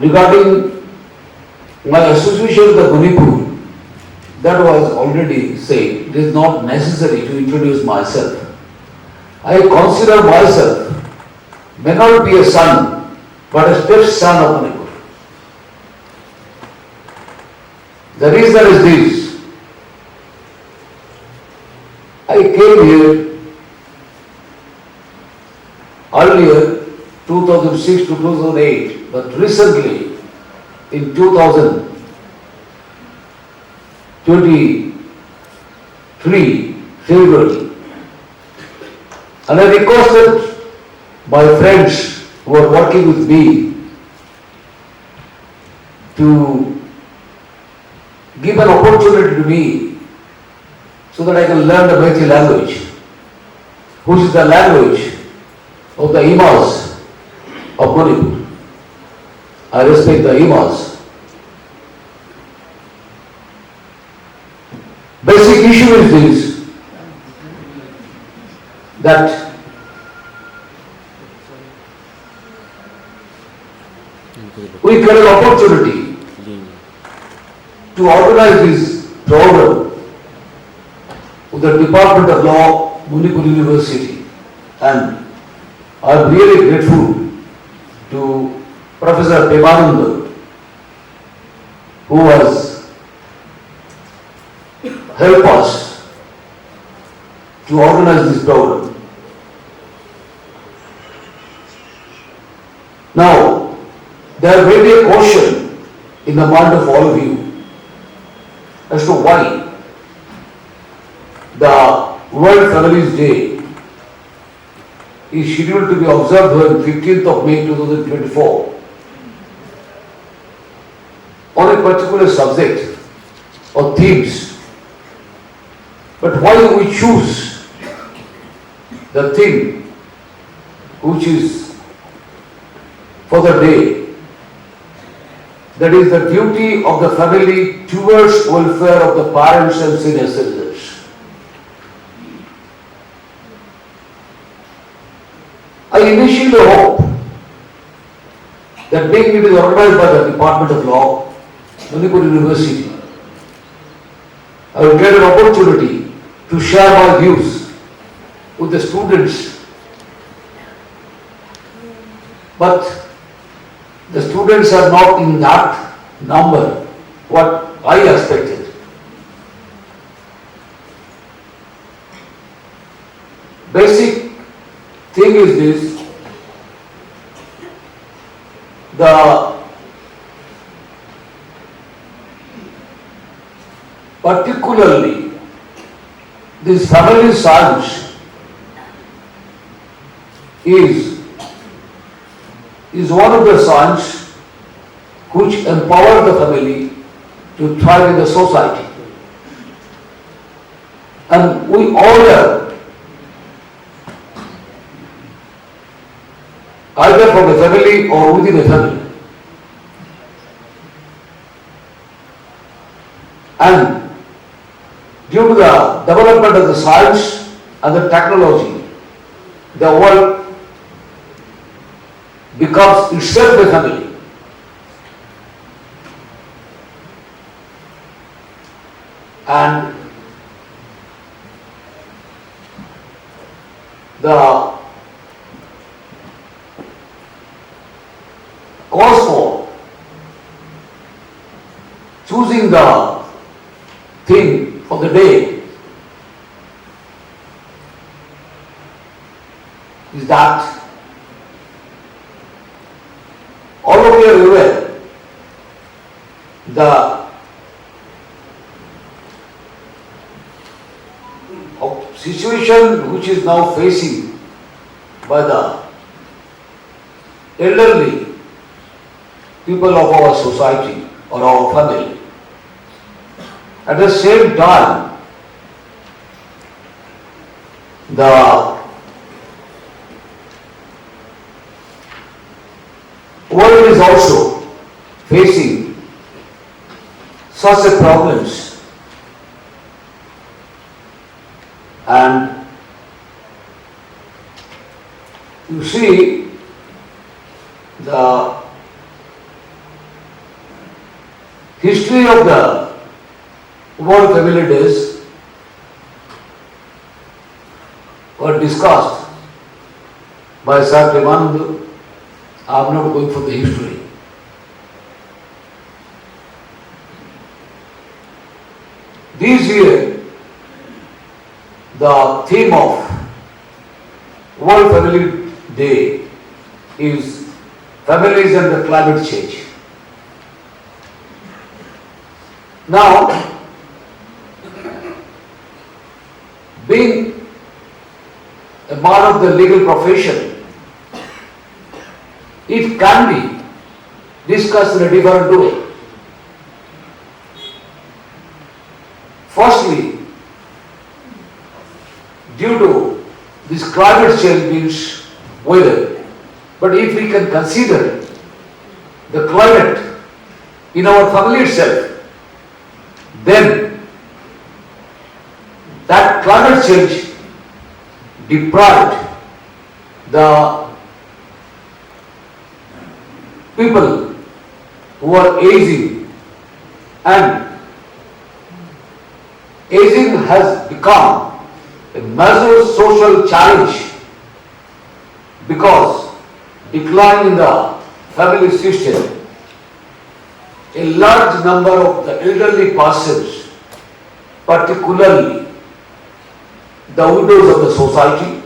Regarding my association with the Manipur, that was already said. It is not necessary to introduce myself. I consider myself may not be a son, but a step-son of Manipur. The reason is this. I came here earlier, 2006 to 2008, but recently in 2023 February, and I requested my friends who are working with me to give an opportunity to me so that I can learn the Meitei language, which is the language of the Imas of Manipur. I respect the Imas. Basic issue is this, that we get an opportunity to organize this program with the Department of Law, Manipur University, and I am really grateful to Professor Pemananda, who has helped us to organize this program. Now, there may be a question in the mind of all of you as to why the World Families Day is scheduled to be observed on 15th of May 2024 on a particular subject or themes. But why we choose the theme which is for the day, that is the duty of the family towards welfare of the parents and senior citizens. I initially hope that being it is organized by the Department of Law, Manipur University, I will get an opportunity to share my views with the students. But the students are not in that number what I expected. Basic thing is this, particularly this family science is one of the science which empower the family to thrive in the society. And we all have, either from a family or within a family. And due to the development of the science and the technology, the world becomes itself a family. And the cause for choosing the theme for the day is that all of you are aware the situation which is now facing by the elderly people of our society or our family. At the same time, the world is also facing such a problems, and you see the history of the World Family Days were discussed by Sir Premanand. I am not going for the history. This year, the theme of World Family Day is families and the climate change. Now, being a man of the legal profession, it can be discussed in a different way. Firstly, due to this climate change means weather, but if we can consider the climate in our family itself, then that climate change deprived the people who are aging, and aging has become a major social challenge because decline in the family system, a large number of the elderly persons, particularly the widows of the society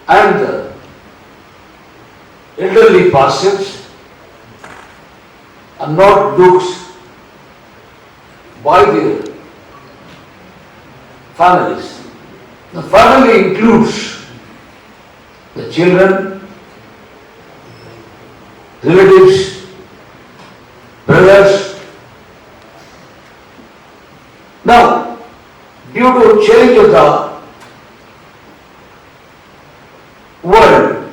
and the elderly persons, are not looked by their families. The family includes the children, relatives, brothers. Now, due to change of the world,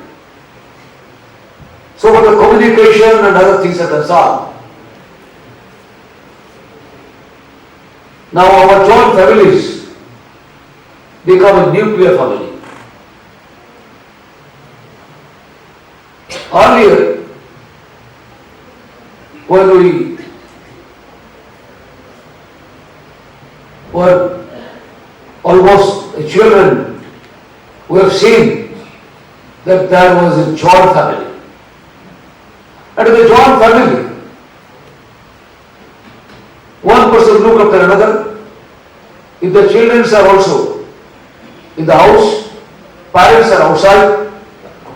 so for the communication and other things are concerned, now our joint families become a nuclear family. Earlier, when we were almost children, we have seen that there was a joint family. And in the joint family, one person look after another. If the children are also in the house, parents are outside,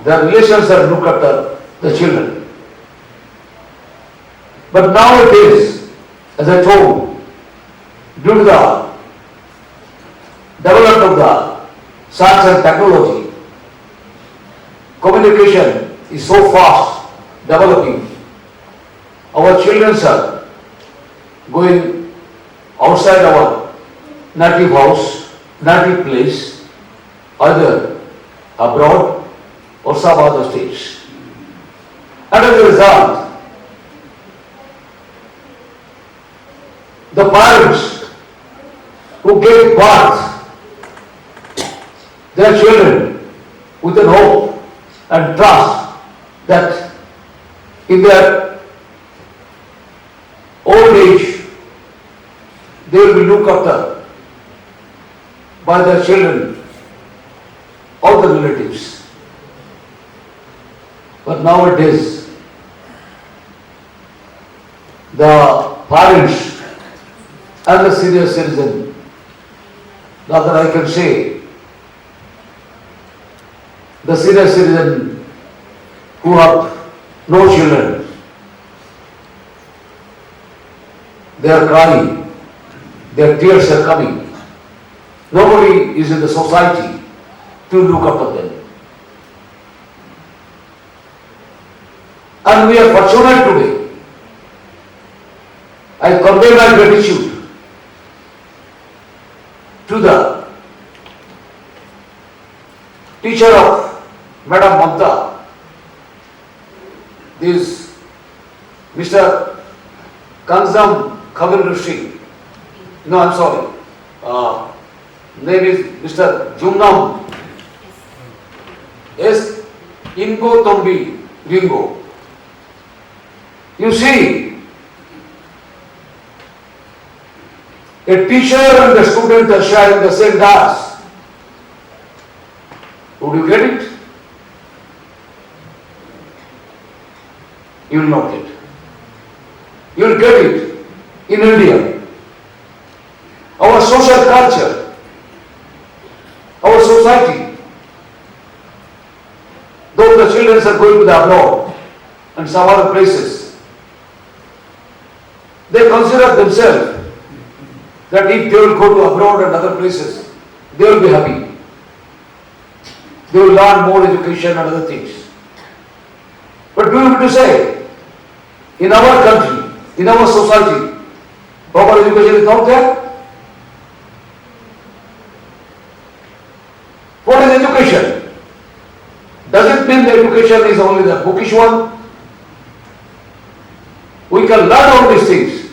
the relations are look after the children. But nowadays, as I told, due to the development of the science and technology, communication is so fast developing. Our children are going outside our native house, native place, either abroad or some other states. And as a result, the parents who gave birth their children with an hope and trust that in their old age they will be looked after by their children or the relatives. But nowadays, the parents and the senior citizen, rather I can say, the senior citizen who have no children, they are crying, their tears are coming. Nobody is in the society to look after them. And we are fortunate today. I convey my gratitude to the teacher of Madam Mamta, this Mr. Kanzam Khavil Rishi. No, I'm sorry. Name is Mr. Jumnam. Yes, Ingo Tombi Ringo. You see, a teacher and a student are sharing the same dais. Would you get it? You will not get. You will get it in India. Our social culture, our society, though the children are going to the abroad and some other places, they consider themselves that if they will go to abroad and other places, they will be happy. They will learn more education and other things. But do you mean to say, in our country, in our society, proper education is not there? What is education? Does it mean the education is only the bookish one? We can learn all these things.